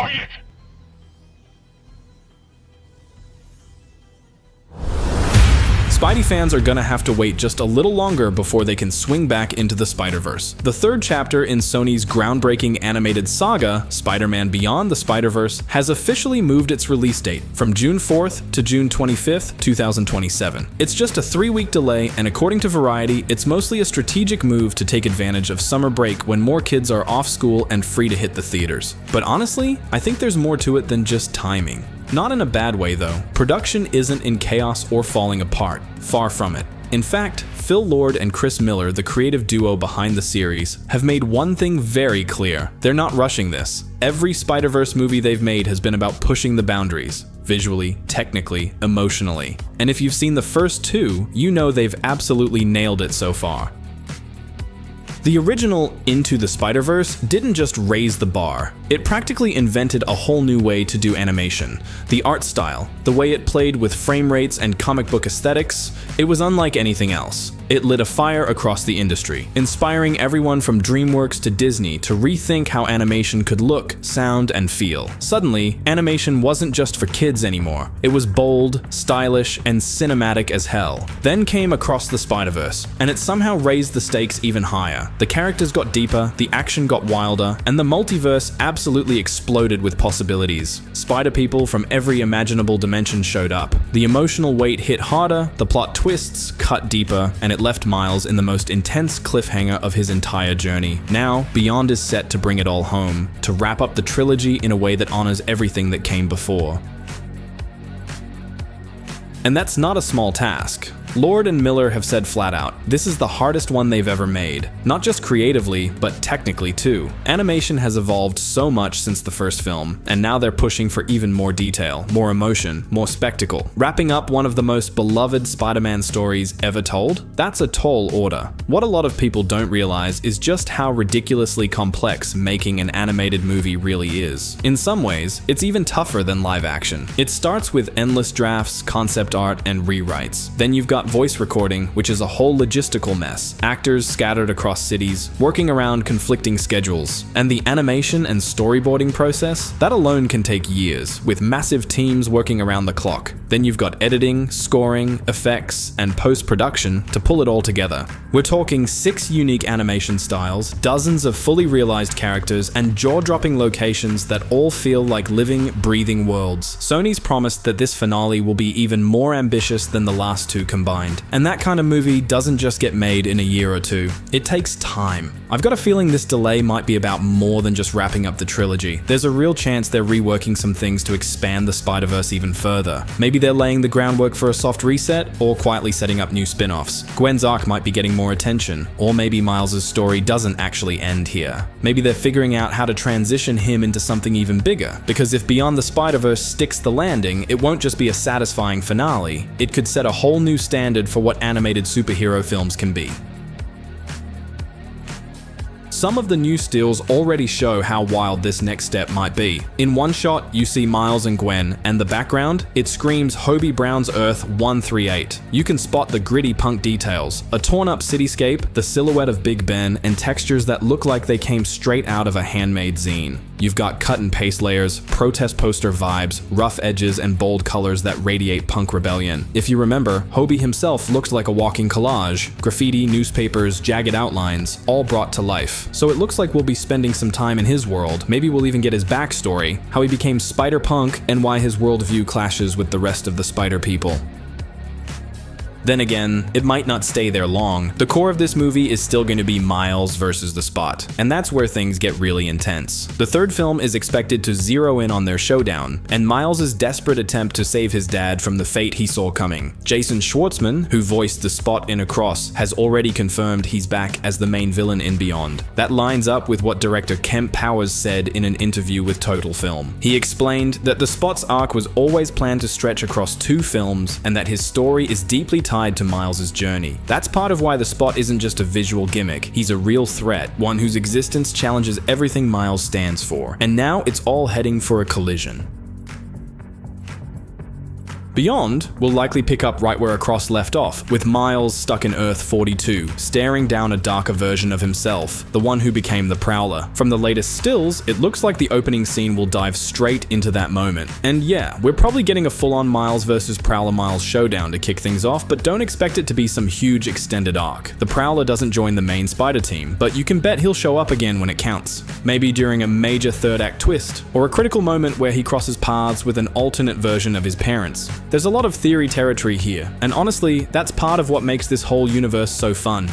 Quiet! Spidey fans are gonna have to wait just a little longer before they can swing back into the Spider-Verse. The third chapter in Sony's groundbreaking animated saga, Spider-Man Beyond the Spider-Verse, has officially moved its release date from June 4th to June 25th, 2027. It's just a 3-week delay, and according to Variety, it's mostly a strategic move to take advantage of summer break when more kids are off school and free to hit the theaters. But honestly, I think there's more to it than just timing. Not in a bad way though. Production isn't in chaos or falling apart. Far from it. In fact, Phil Lord and Chris Miller, the creative duo behind the series, have made one thing very clear. They're not rushing this. Every Spider-Verse movie they've made has been about pushing the boundaries. Visually, technically, emotionally. And if you've seen the first two, you know they've absolutely nailed it so far. The original Into the Spider-Verse didn't just raise the bar, it practically invented a whole new way to do animation. The art style, the way it played with frame rates and comic book aesthetics, it was unlike anything else. It lit a fire across the industry, inspiring everyone from DreamWorks to Disney to rethink how animation could look, sound, and feel. Suddenly, animation wasn't just for kids anymore. It was bold, stylish, and cinematic as hell. Then came Across the Spider-Verse, and it somehow raised the stakes even higher. The characters got deeper, the action got wilder, and the multiverse absolutely exploded with possibilities. Spider-People from every imaginable dimension showed up. The emotional weight hit harder, the plot twists cut deeper, and it left Miles in the most intense cliffhanger of his entire journey. Now, Beyond is set to bring it all home, to wrap up the trilogy in a way that honors everything that came before. And that's not a small task. Lord and Miller have said flat out, this is the hardest one they've ever made. Not just creatively, but technically too. Animation has evolved so much since the first film, and now they're pushing for even more detail, more emotion, more spectacle. Wrapping up one of the most beloved Spider-Man stories ever told? That's a tall order. What a lot of people don't realize is just how ridiculously complex making an animated movie really is. In some ways, it's even tougher than live action. It starts with endless drafts, concept art, and rewrites. Then you've got voice recording, which is a whole logistical mess. Actors scattered across cities, working around conflicting schedules. And the animation and storyboarding process, that alone can take years, with massive teams working around the clock. Then you've got editing, scoring, effects, and post-production to pull it all together. We're talking 6 unique animation styles, dozens of fully realized characters, and jaw-dropping locations that all feel like living, breathing worlds. Sony's promised that this finale will be even more ambitious than the last two combined. And that kind of movie doesn't just get made in a year or two. It takes time. I've got a feeling this delay might be about more than just wrapping up the trilogy. There's a real chance they're reworking some things to expand the Spider-Verse even further. Maybe they're laying the groundwork for a soft reset, or quietly setting up new spin-offs. Gwen's arc might be getting more attention, or maybe Miles' story doesn't actually end here. Maybe they're figuring out how to transition him into something even bigger, because if Beyond the Spider-Verse sticks the landing, it won't just be a satisfying finale, it could set a whole new standard for what animated superhero films can be. Some of the new stills already show how wild this next step might be. In one shot, you see Miles and Gwen, and the background, it screams Hobie Brown's Earth 138. You can spot the gritty punk details, a torn-up cityscape, the silhouette of Big Ben, and textures that look like they came straight out of a handmade zine. You've got cut and paste layers, protest poster vibes, rough edges, and bold colors that radiate punk rebellion. If you remember, Hobie himself looked like a walking collage. Graffiti, newspapers, jagged outlines, all brought to life. So it looks like we'll be spending some time in his world. Maybe we'll even get his backstory, how he became Spider-Punk, and why his worldview clashes with the rest of the Spider People. Then again, it might not stay there long. The core of this movie is still going to be Miles versus the Spot, and that's where things get really intense. The third film is expected to zero in on their showdown, and Miles' desperate attempt to save his dad from the fate he saw coming. Jason Schwartzman, who voiced the Spot in Across, has already confirmed he's back as the main villain in Beyond. That lines up with what director Kemp Powers said in an interview with Total Film. He explained that the Spot's arc was always planned to stretch across 2 films, and that his story is deeply tied to Miles' journey. That's part of why the Spot isn't just a visual gimmick. He's a real threat, one whose existence challenges everything Miles stands for. And now it's all heading for a collision. Beyond will likely pick up right where Across left off, with Miles stuck in Earth 42, staring down a darker version of himself, the one who became the Prowler. From the latest stills, it looks like the opening scene will dive straight into that moment. And yeah, we're probably getting a full-on Miles versus Prowler Miles showdown to kick things off, but don't expect it to be some huge extended arc. The Prowler doesn't join the main Spider team, but you can bet he'll show up again when it counts. Maybe during a major third act twist, or a critical moment where he crosses paths with an alternate version of his parents. There's a lot of theory territory here, and honestly, that's part of what makes this whole universe so fun.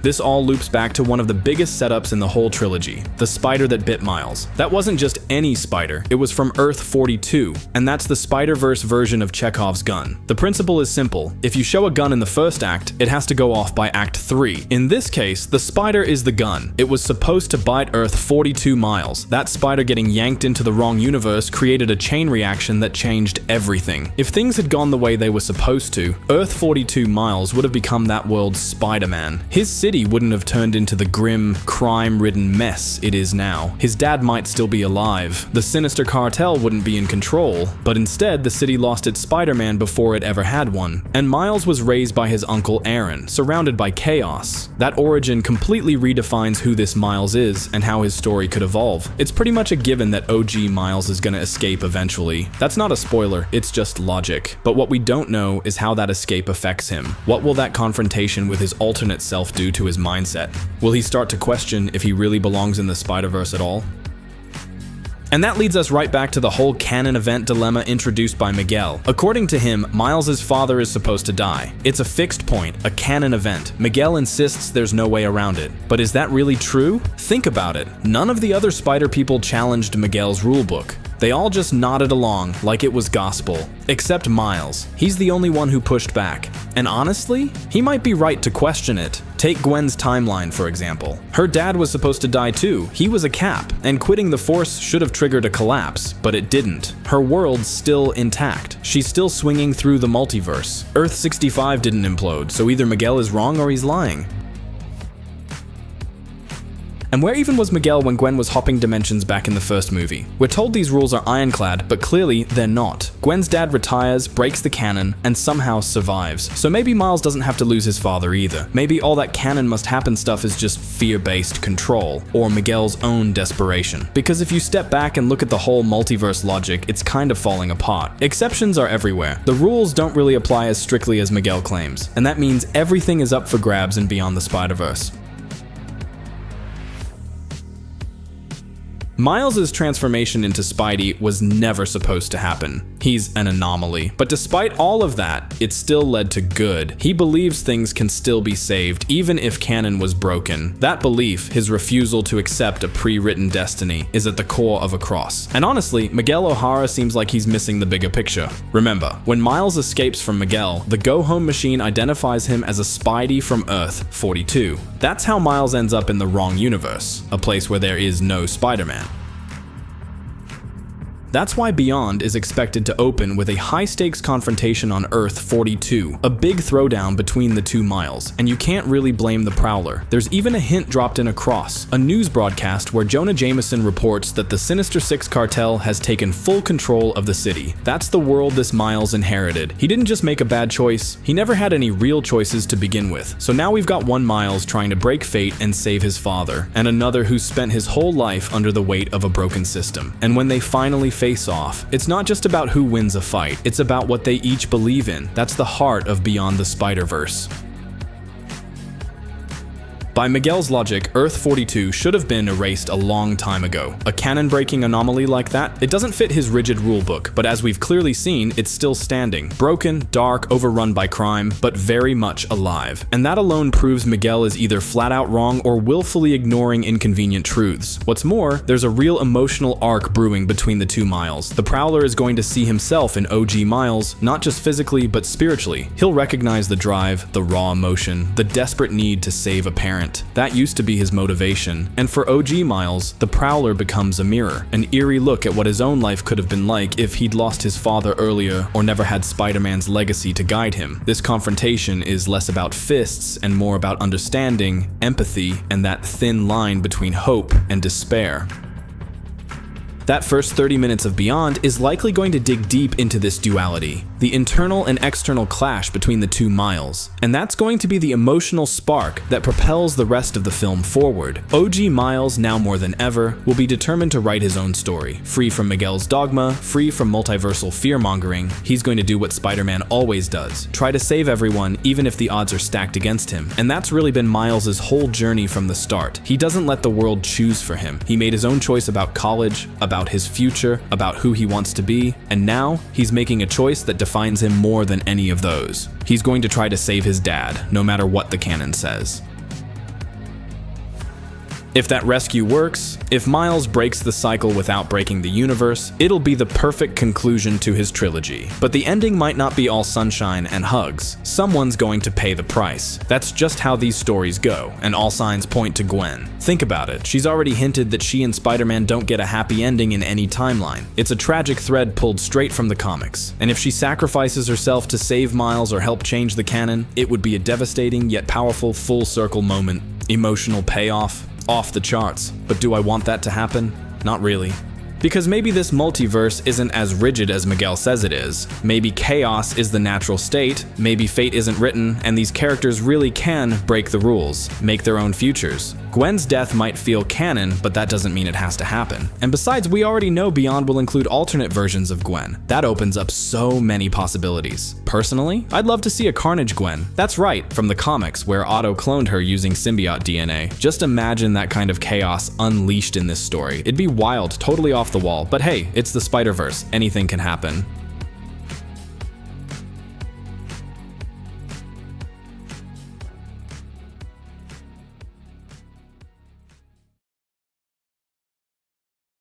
This all loops back to one of the biggest setups in the whole trilogy, the spider that bit Miles. That wasn't just any spider, it was from Earth 42, and that's the Spider-Verse version of Chekhov's gun. The principle is simple. If you show a gun in the first act, it has to go off by Act 3. In this case, the spider is the gun. It was supposed to bite Earth 42 Miles. That spider getting yanked into the wrong universe created a chain reaction that changed everything. If things had gone the way they were supposed to, Earth 42 Miles would have become that world's Spider-Man. His city wouldn't have turned into the grim, crime-ridden mess it is now. His dad might still be alive. The sinister cartel wouldn't be in control, but instead the city lost its Spider-Man before it ever had one. And Miles was raised by his uncle Aaron, surrounded by chaos. That origin completely redefines who this Miles is and how his story could evolve. It's pretty much a given that OG Miles is gonna escape eventually. That's not a spoiler, it's just logic. But what we don't know is how that escape affects him. What will that confrontation with his alternate self do to his mindset? Will he start to question if he really belongs in the Spider-Verse at all? And that leads us right back to the whole canon event dilemma introduced by Miguel. According to him, Miles' father is supposed to die. It's a fixed point, a canon event. Miguel insists there's no way around it. But is that really true? Think about it. None of the other Spider people challenged Miguel's rulebook. They all just nodded along like it was gospel. Except Miles. He's the only one who pushed back. And honestly, he might be right to question it. Take Gwen's timeline, for example. Her dad was supposed to die too. He was a Cap, and quitting the Force should have triggered a collapse, but it didn't. Her world's still intact. She's still swinging through the multiverse. Earth 65 didn't implode, so either Miguel is wrong or he's lying. And where even was Miguel when Gwen was hopping dimensions back in the first movie? We're told these rules are ironclad, but clearly they're not. Gwen's dad retires, breaks the canon, and somehow survives. So maybe Miles doesn't have to lose his father either. Maybe all that canon must happen stuff is just fear-based control, or Miguel's own desperation. Because if you step back and look at the whole multiverse logic, it's kind of falling apart. Exceptions are everywhere. The rules don't really apply as strictly as Miguel claims, and that means everything is up for grabs in Beyond the Spider-Verse. Miles' transformation into Spidey was never supposed to happen. He's an anomaly. But despite all of that, it still led to good. He believes things can still be saved, even if canon was broken. That belief, his refusal to accept a pre-written destiny, is at the core of Across. And honestly, Miguel O'Hara seems like he's missing the bigger picture. Remember, when Miles escapes from Miguel, the go-home machine identifies him as a Spidey from Earth 42. That's how Miles ends up in the wrong universe, a place where there is no Spider-Man. That's why Beyond is expected to open with a high-stakes confrontation on Earth 42, a big throwdown between the two Miles, and you can't really blame the Prowler. There's even a hint dropped in Across, a news broadcast where Jonah Jameson reports that the Sinister Six cartel has taken full control of the city. That's the world this Miles inherited. He didn't just make a bad choice, he never had any real choices to begin with. So now we've got one Miles trying to break fate and save his father, and another who's spent his whole life under the weight of a broken system. And when they finally face off, it's not just about who wins a fight, it's about what they each believe in. That's the heart of Beyond the Spider-Verse. By Miguel's logic, Earth 42 should have been erased a long time ago. A canon-breaking anomaly like that, it doesn't fit his rigid rulebook, but as we've clearly seen, it's still standing. Broken, dark, overrun by crime, but very much alive. And that alone proves Miguel is either flat out wrong or willfully ignoring inconvenient truths. What's more, there's a real emotional arc brewing between the two Miles. The Prowler is going to see himself in OG Miles, not just physically, but spiritually. He'll recognize the drive, the raw emotion, the desperate need to save a parent. That used to be his motivation. And for OG Miles, the Prowler becomes a mirror, an eerie look at what his own life could have been like if he'd lost his father earlier or never had Spider-Man's legacy to guide him. This confrontation is less about fists and more about understanding, empathy, and that thin line between hope and despair. That first 30 minutes of Beyond is likely going to dig deep into this duality, the internal and external clash between the two Miles, and that's going to be the emotional spark that propels the rest of the film forward. OG Miles, now more than ever, will be determined to write his own story, free from Miguel's dogma, free from multiversal fear-mongering. He's going to do what Spider-Man always does, try to save everyone even if the odds are stacked against him, and that's really been Miles' whole journey from the start. He doesn't let the world choose for him. He made his own choice about college, about his future, about who he wants to be, and now he's making a choice that defines him more than any of those. He's going to try to save his dad, no matter what the canon says. If that rescue works, if Miles breaks the cycle without breaking the universe, it'll be the perfect conclusion to his trilogy. But the ending might not be all sunshine and hugs. Someone's going to pay the price. That's just how these stories go, and all signs point to Gwen. Think about it, she's already hinted that she and Spider-Man don't get a happy ending in any timeline. It's a tragic thread pulled straight from the comics. And if she sacrifices herself to save Miles or help change the canon, it would be a devastating yet powerful full circle moment. Emotional payoff. Off the charts. But do I want that to happen? Not really. Because maybe this multiverse isn't as rigid as Miguel says it is. Maybe chaos is the natural state, maybe fate isn't written, and these characters really can break the rules, make their own futures. Gwen's death might feel canon, but that doesn't mean it has to happen. And besides, we already know Beyond will include alternate versions of Gwen. That opens up so many possibilities. Personally, I'd love to see a Carnage Gwen. That's right, from the comics, where Otto cloned her using symbiote DNA. Just imagine that kind of chaos unleashed in this story. It'd be wild, totally off the wall, but hey, it's the Spider-Verse, anything can happen.